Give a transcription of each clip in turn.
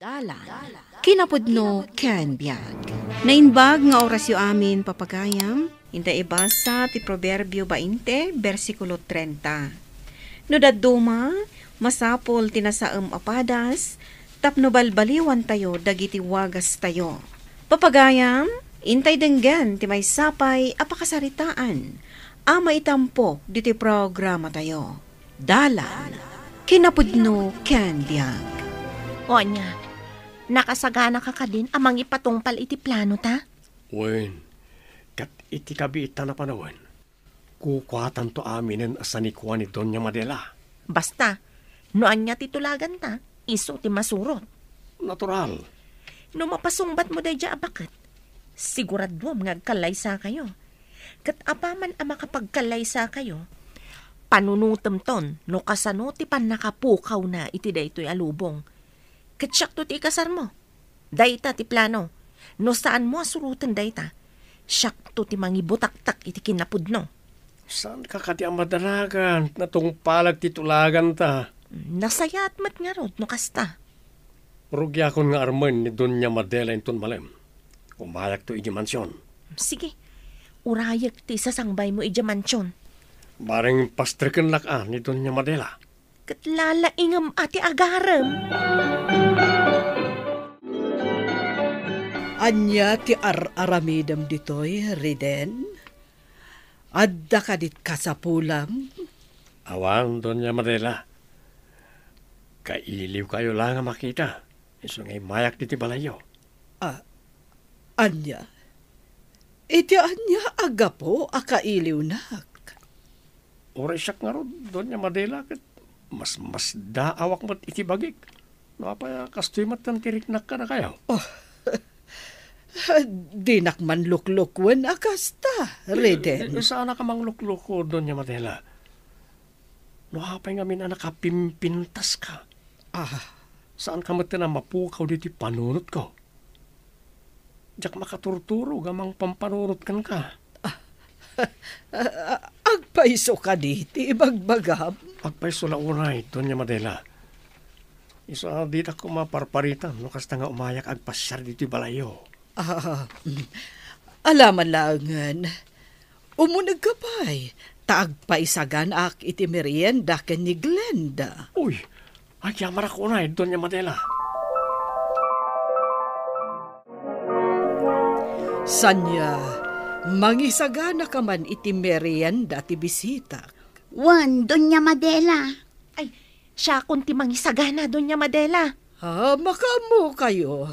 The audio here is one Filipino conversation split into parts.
Dalan. Kinapudno ken biag. Nainbag nga orasyo amin papagayam, inda ibasa ti Proverbio 20, versikulo 30. No daduma, masapol tinasaem apadas, tapno balbaliwan tayo dagiti wagas tayo. Papagayam, intay denggan ti may sapay apakasaritaan, ama itampo diti programa tayo. Dalan. Kinapudno ken biag. O anya, nakasagana ka din amang ipatungpal iti plano ta? Wen, kat iti kabiita na panawan, kukwatan to aminen asanikwa ni Doña Madela. Basta, no anya titulagan ta, iso ti masurot. Natural. No mapasungbat mo day dya abakat, siguraduam ngagkalaysa kayo. Kat apaman ang makapagkalaysa kayo, panunutem ton, no kasano ti pan nakapukaw na iti daytoy alubong. Katsyak to ti ikasar mo. Dayta ti plano. No saan mo asurutan dayta. Syak to ti mangibutaktak iti kinapudno. Saan ka kati ang madaragan na tong palag titulagan ta? Nasayat mat nga rod no kasta. Rugya kon nga arman ni Doña Madela inton malem. Umayak to iji mansyon. Sige, urayak ti sasangbay mo iji mansyon. Bareng pastriken lakaan ni Doña Madela. Katlalaingam ati agaram. Anya ti aramidam ditoy, Riden? Adda ka dit kasapulam? Awan, Doña Madela. Kailiw kayo lang ang makita. Iso ngay mayak diti balayo. Anya? Iti anya aga po akailiw nak. Oray siyak nga ro, Doña Madela. Mas daawak mo't iti bagik. Napaya kastoy mat ng tiriknak ka na kayo. Di nakman luklukwan akasta, Riden. Saan na ka mang lukluk ko, Doña Madela? Napay nga min nakapimpintas ka. Saan ka mati na mapukaw diti panunot ko? Diyak makaturturo gamang pampanunot kan ka. Agpaiso ka diti, ibagbagam. Agpaiso la unay, Doña Madela. Isa di na ko maparparitan, no kasta nga umayak agpasyar diti balayo. Alaman langan, umunag ka pa'y, taagpaisagan ak iti merienda ken ni Glenda. Uy, ay yamara ko unay, Doña Madela. Sanya, mangisagana ka man iti merienda ti bisita. Wan, Doña Madela. Ay, siya kunti mangisagana, Doña Madela. Makamu kayo.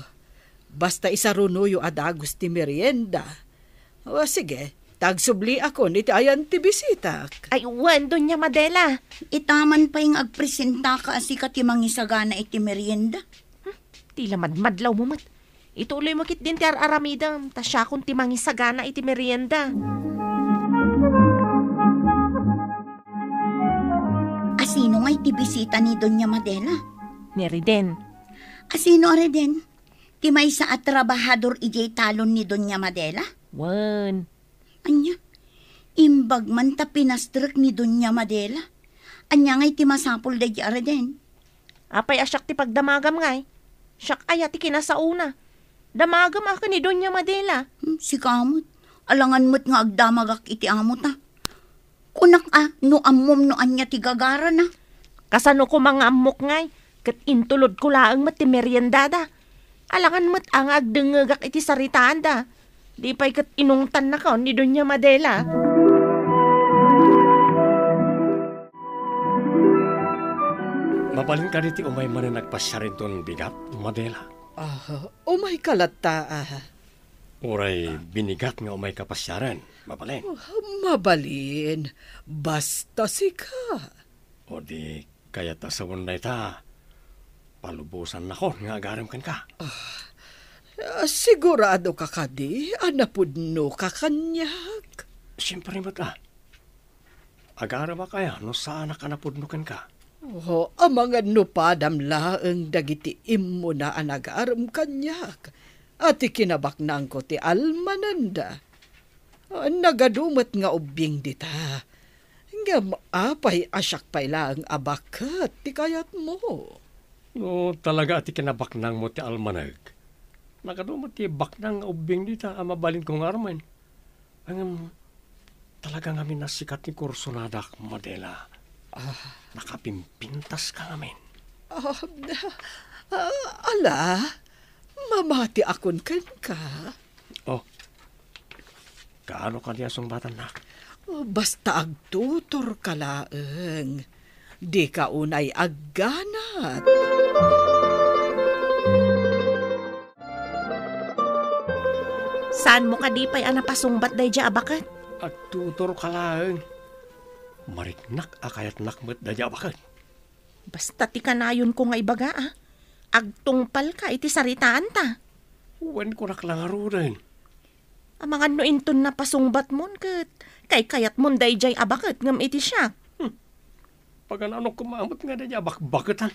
Basta isarunuyo adagos ti merienda. Sige, tagsubli ako niti ayan ti bisita. Ay, wan, Doña Madela. Itaman pa yung agpresenta ka asika ti mangisagana iti merienda. Tila madmadlaw mo mat. Ituloy mo kit din ti aramidam, ta siya kunti mangisagana iti merienda. Asino nga iti bisita ni Doña Madela? Ni Riden. Asino Riden? Ti may sa trabahador ijay talon ni Doña Madela? Wan. Anya, imbag man ta pinastrek ni Doña Madela. Anya nga iti masapul da di Riden. Apay asyak ti pagdamagam ngay. Siyak aya ti kinasauna. Damagam ako ni Doña Madela. Si kamot. Alangan mo't nga agdamagak iti amot na. Kunak no ammom no anya ti gagara na. Kasano ko mga amok ngay. Kat intulod ko laang mat ti meriendada. Alangan mat ang agdengagak iti saritaan da. Di pa'y kat inungtan na ka ni Doña Madela. Mabalin ka diti umay man na nagpasyarin ton bigat, Madela. Umay kalata. Oray binigat nga umay kapasyaran, mabalin. Mabalin, basta sika. O di kaya ta sa wunday ta, palubusan na ko nga agaram kan ka. Sigurado ka kadi, anapudno ka kanyak. Siyempre mo ta. Agaram kaya no saan ka napudno kan ka. Amang nupadam laeng dagiti immo na anagaram kanyak. At ikinabaknang ko ti almananda. Nagadumat nga ubing dita. Nga maapay asyak pay lang abakat ti kayat mo. No, talaga ati kinabaknang mo ti almanag. Nakadumot ti baknang ubing dita mabalin kong arman. Ang talaga ngamin nasikat ni Kursonadak, Madela. Nakapimpintas ka ngamin. Ala, mamati akon kan ka. Oh, kaano ka niya song batan na? Basta agtutor ka laeng. Di ka unay agganat. Saan mo ka di pa'y anapasungbat day dya abakat? At tutor ka lang. Mariknak akayat nakmet da niya bakit? Basta ti kanayon ko nga ibaga Agtungpal ka iti saritaan ta. Uwan ko naklangaro rin. Ang mga nointon na pasungbat mon kat. Kay kayat mon day jay abakat ngam iti siya. Pag ano kumamot nga da niya bakbaketan.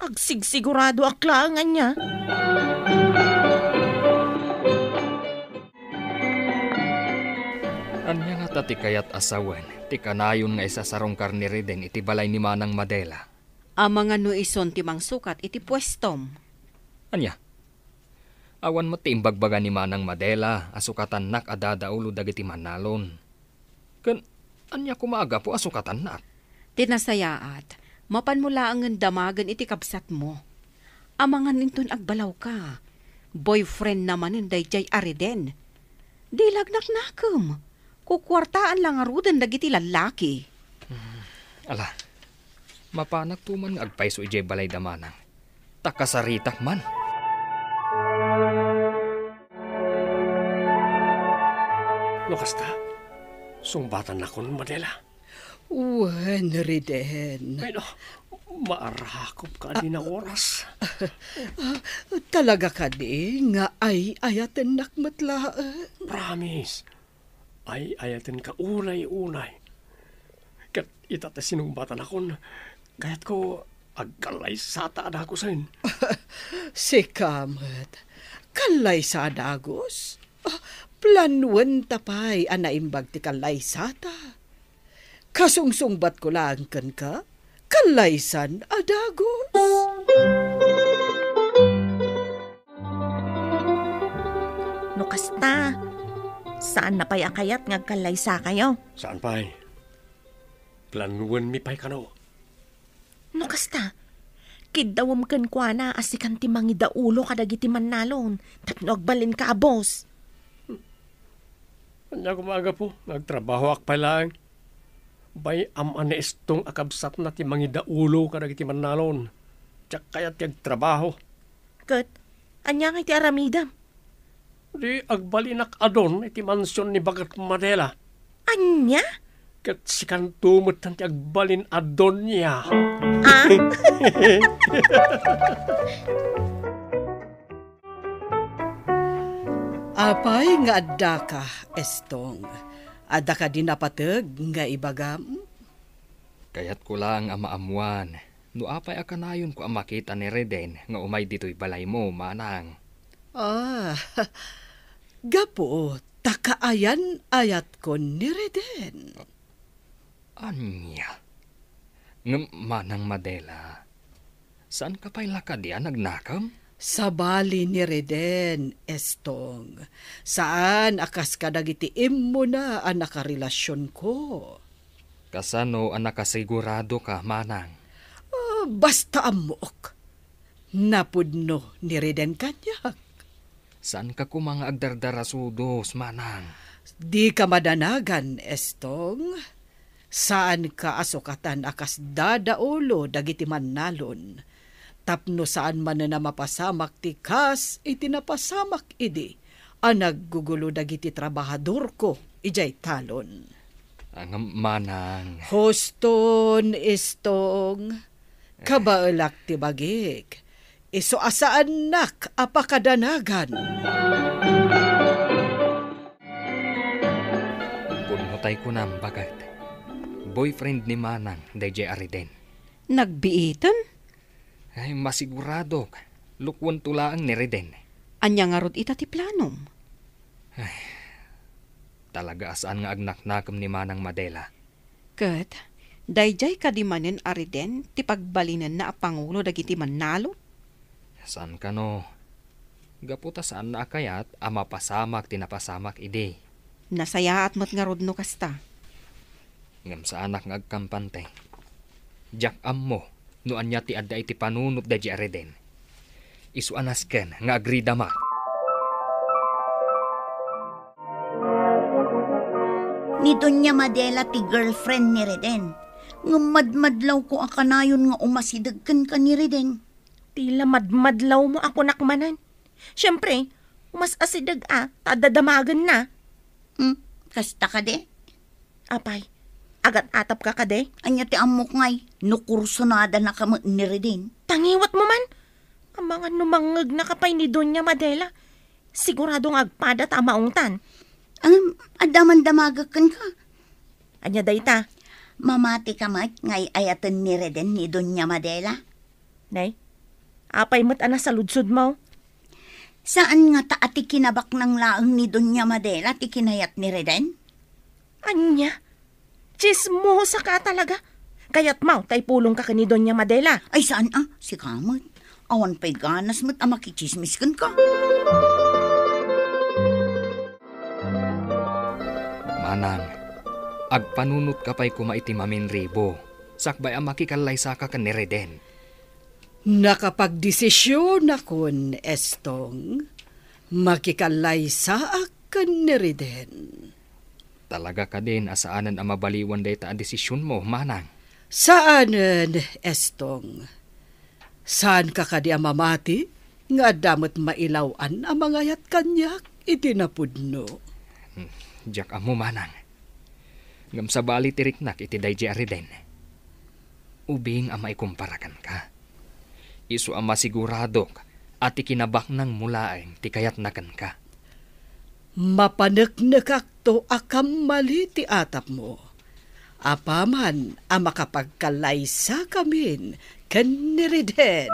Agsigsigurado aklangan niya. Anya nga ti kayat asawan, ti kanayon nga isasarong karniri din iti balay ni Manang Madela. Ang mga nuison ti mangsukat iti pwestom. Anya? Awan mo ti imbagbaga ni Manang Madela, asukatan nak adadaulo dagiti manalon. Kan, anya kumaga po asukatan nak? Tinasayaat, mapanmula ang damagan iti kabsat mo. Amangan ninton agbalaw ka. Boyfriend naman inday jay ariden. Di lagnak nakem. Kukwartaan lang arudan dagiti lalaki. Ala, mapanak tuman nga agpaiso ijay balay damanang. Takasaritak man. Lokasta, sungbatan na kon Madela. Wen riden. Ay no, maarakop ka din na oras. Talaga ka di nga ay ayaten nakmatlaan. Promise. Ay ayatin ka unay-unay. Kat itata sinumbatan akon. Kaya't ko agkalay sata adako sayin. Si Kamet, kalay sa adagos. Planuan tapay anaimbag ti kalay sata. Kasungsungbat ko lang kan ka, kalaysan adagos. No kasta, saan na pa'y akayat nga kalaysa kayo? Saan pa'y? Planuan mi pa'y kano. No kasta, kidawam kan kwa na asikan ti mangidaulo kadagiti manalon, tapno agbalin ka abos. Anya kumaga po, nagtrabaho ak pa lang. Bay amaneestong akabsat na ti mangidaulo kadagiti manalon. Tsak kaya ti agtrabaho. Kat, anya nga iti aramidam. Di agbalinak adon iti mansyon ni Bagat Madela. Anya? Kat sikantumot ti agbalin adon niya. Apay nga adda ka, Estong. Adda ka din napatag nga ibagam. Kaya't ko lang amaamuan. No apay akanayon ko ang makita ni Reden nga umay dito'y balay mo, Manang. Gapo, takaayan ayat ko ni Reden. Anya? Manang Madela, saan ka pa'y lakad yan nagnakam? Sa bali ni Reden, Estong. Saan akas kadagitiim mo na ang nakarelasyon ko? Kasano ang nakasigurado ka, Manang? Basta amok. Napudno ni Reden kanyak. Saan ka kumanga agdardarasudos, Manang? Di ka madanagan, Estong. Saan ka asukatan akas dadaulo dagiti manalon? Tapno saan man na mapasamak ti kas, iti napasamak idi. Ang naggugulo dagiti trabahador ko, ijay talon. Ang Manang. Hoston, Estong. Kabaalak ti bagik. Iso asaan nak apakadanagan. Punmutay ko ng bagat. Boyfriend ni Manang, DJ Ariden. Nagbiitan? Ay, masigurado. Lukwan tulaang ni Reden. Anya nga rod ita ti planom. Talaga asaan nga agnaknakam ni Manang Madela. Kat, Dayjay kadimanen ariden ti pagbalinan na a Pangulo dagiti Manalo. Saan ka no? Gaputa saan na kayat ama pasamak tinapasamak ide. Nasaya at mat nga rodno kasta. Ngam sa anak nga agkampante. Jak ammo, no anya ti adda iti panunot da di areden. Isu anasken nga agridama. Ni Doña Madela ti girlfriend ni Reden. Ngamadmadlaw ko akanayon nga umasidagkan ka ni Reden. Tila madmadlaw mo ako nakmanan. Siyempre, umas asidag tadadamagan na. Kasta ka de? Apay, agat atap ka kade? Anya ti amok ngay, nukursunada na ka ni Reden. Tangiwat mo man. Ang mga numangag na kapay ni Doña Madela. Siguradong agpada tamaungtan. Adaman damagakan ka. Anya dayta? Mamati ka mat ngay ayatan ni Reden ni Doña Madela. Nay, apay mo't ana sa ludsud mo? Saan nga taati kinabak ng laang ni Doña Madela ti kinayat ni Reden? Anya? Chismosa ka talaga. Kaya't mau, tay pulong ka ni Doña Madela. Ay saan si kamot. Awan pa'y ganas mo't makichismis kan ka. Manang, agpanunot ka pa'y kumaiti mamin ribo. Sakbay ang makikalay sa ka ni Reden. Nakapagdesisyon akon, Estong. Makikalay sa akan ni Reden. Talaga ka din asaanan ang mabaliwan dayta ang desisyon mo, Manang. Saanan, Estong? Saan ka kadi mamati? Nga damot mailawan ang mga yat kanyak itinapudno. Diyak amo, Manang. Ngam sa bali tiriknak iti dayjay ariden. Ubing ang maikumparakan ka. Isu ang masiguradok at ikinabak ng mulaeng ti kayat nakan ka. Mapanagnagak to akam mali ti atap mo. Apaman ang makapagkalaysa kamin kan ni Reden.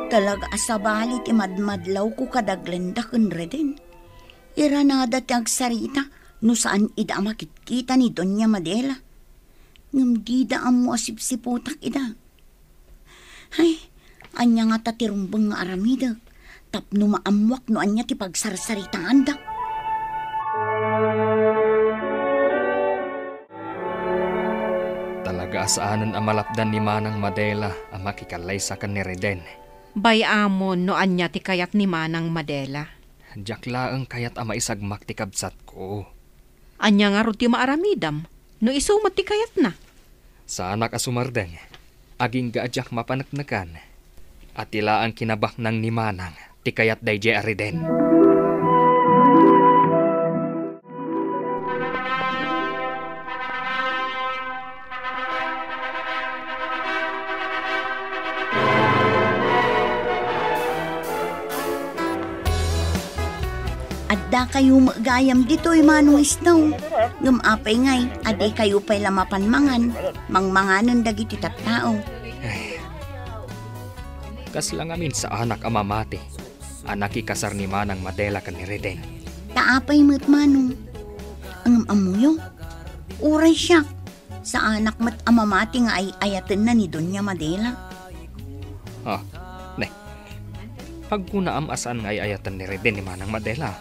Talaga asabali ti madmadlaw ko kadaglenda kan Reden. Iranada ti agsarita no saan ida makitkita ni Doña Madela. Ngam di daan mo asipsiputak ida. Ay, anya nga tatirumbang nga aramidag. Tapno maamwak no anya ti pagsarsaritaan da. Talaga asaanan ang malapdan ni Manang Madela ang makikalay sa kan ni Reden. Bayamon no anya ti kayat ni Manang Madela. Diyak laang kayat ang maisagmak ti kabsat ko. Anya nga ti maaramidam, no isumat ti kayat na. Sa anak asumardeng, aging gaadyak mapanaknakan, at tila ang kinabak ng ni Manang, ti kayat dayjay ariden. Adda kayo magayam dito'y manong isnaw. Ngumapay ngay, adi kayo pa'y lamapanmangan. Mangmanganan dagiti tattao. Kas lang amin sa anak amamati, anak ikasar ni Manang Madela kan ni Reden. Taapay mo't manong. Ang amuyo, uray siya. Sa anak mo't amamati nga ay ayatan na ni Doña Madela. Pagkuna asan nga ay ayatan ni Reden ni Manang Madela.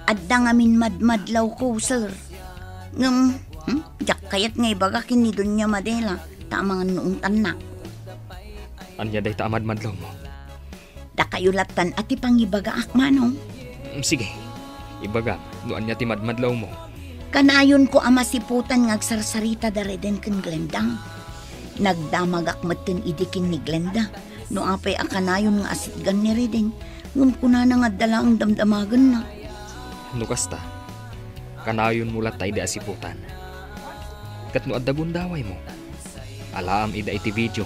Adda ngamin madmadlaw ko, sir. Ngam, jak kayat ngay bagakin ni Doña Madela. Tamang noong tanak. Anya day taamad madlaw mo? Da kayo latan at ipangibagaak manong. Sige, ibaga, doan niya ti madmadlaw mo. Kanayon ko ama siputan ngagsarsarita da Reden ken Glendang. Nagdamagak maten idikin ni Glenda. No apay akanayon nga asitgan ni Reden. Ngum kuna na nga dala ang damdamagan na. No kasta, kanayon mula tayo da asiputan. Kat no adda bundaway mo. Alaam ida iti video.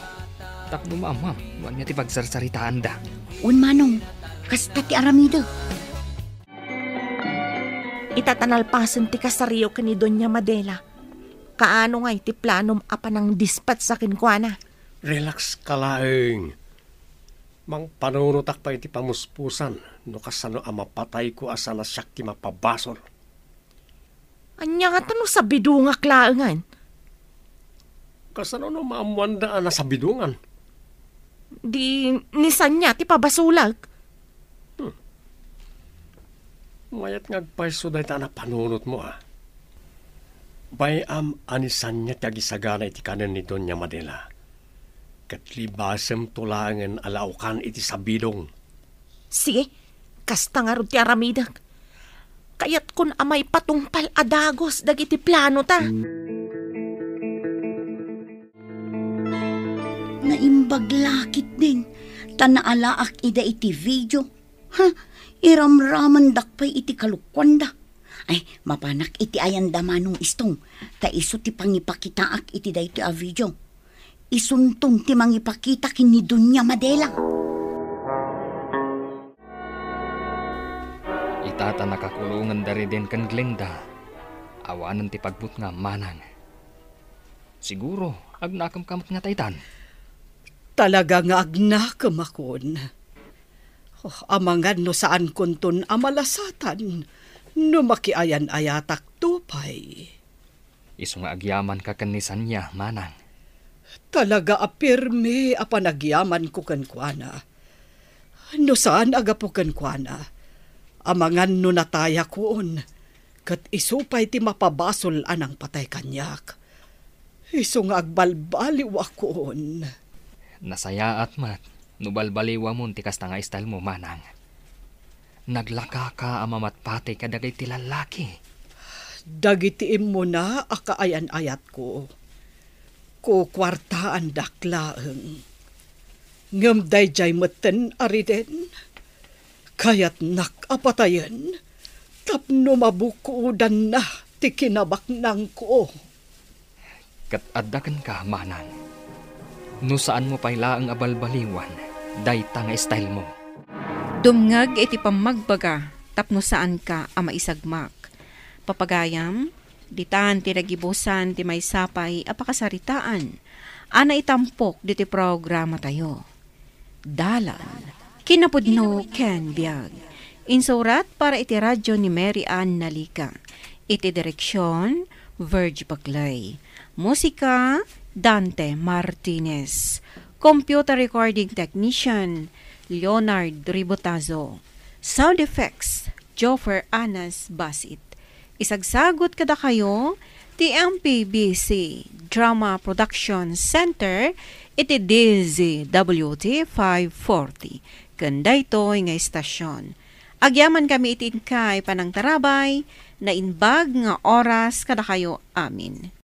Tapno maamam, no anya ti pagsarsaritaan da. Un manong, kasta ti aramida. Itatanalpasan ti kasariyo ka ni Doña Madela. Kaano nga iti planom apa ng dispat sa kinkwana? Relax ka laeng. Mang panunutak pa iti pamuspusan, no kasano ang mapatay ko asa na siyak ti mapabasol. Anya nga tanong sa bidungak laangan. Kasano no maamuandaan na sa bidungan. Di nisan niya ti pabasulag. Mayat ngagpaiso dahi ta na panunot mo Bayam anisan niya tagisagana iti kanan ni Doña Madela. Katlibasem tulangan alaukan iti sabidong. Sige, kasta nga ron ti aramidag. Kayat kun amay patungpal adagos dagiti plano ta. Naimbaglakit din. Tanaalaak ida iti video. Iramraman dakpay iti kalukwanda. Ay, mapanak iti ayanda manong istong. Ta iso ti pangipakitaak iti dayto a video. Isuntong ti mangipakita kini Doña Madela. Itata nakakulungan dari din kan Glenda. Awanan ti pagbut nga manang. Siguro, agnakamkamot nga taytan. Talaga nga agnakam akon. Amangan no saan kunton amalasatan, no makiayan ayatak tupay. Iso nga agyaman ka kanisan niya, manang. Talaga apirme apanagyaman ko kankwana. No saan agapo kankwana? Amangan no nataya koon, kat isupay ti mapabasol anang patay kanyak. Iso nga agbalbaliw akoon. Nasaya at mat, nubalbaliwa mo ti kasta nga istal mo, manang. Naglaka ka amamatpate kadagay ti lalaki. Dagitiim mo na akaayan ayat ko. Kukwartaan daklaeng. Ngam dayjay meten ariden. Kayat nakapatayan. Tapno mabukudan na ti kinabaknang ko. Kat addakan ka, manang. No saan mo payla ang abalbaliwan, dayta nga style mo. Dumngag iti pamagbaga, tapno saan ka ama isagmak. Papagayam, ditan ti nagibusan ti may sapay apakasaritaan. Ana itampok diti programa tayo. Dalan, kinapudno Ken Biag. Insurat para iti radyo ni Mary Ann Nalica. Iti direksyon, Verge Baglay. Musika, Dante Martinez. Computer recording technician, Leonard Ribotazo. Sound effects, Joffer Anas Basit. Isagsagot kada kayo, ti MPBC Drama Production Center, iti DZWT 540. Kanda ito nga istasyon. Agyaman kami itin kay panang tarabay, na inbag nga oras kada kayo amin.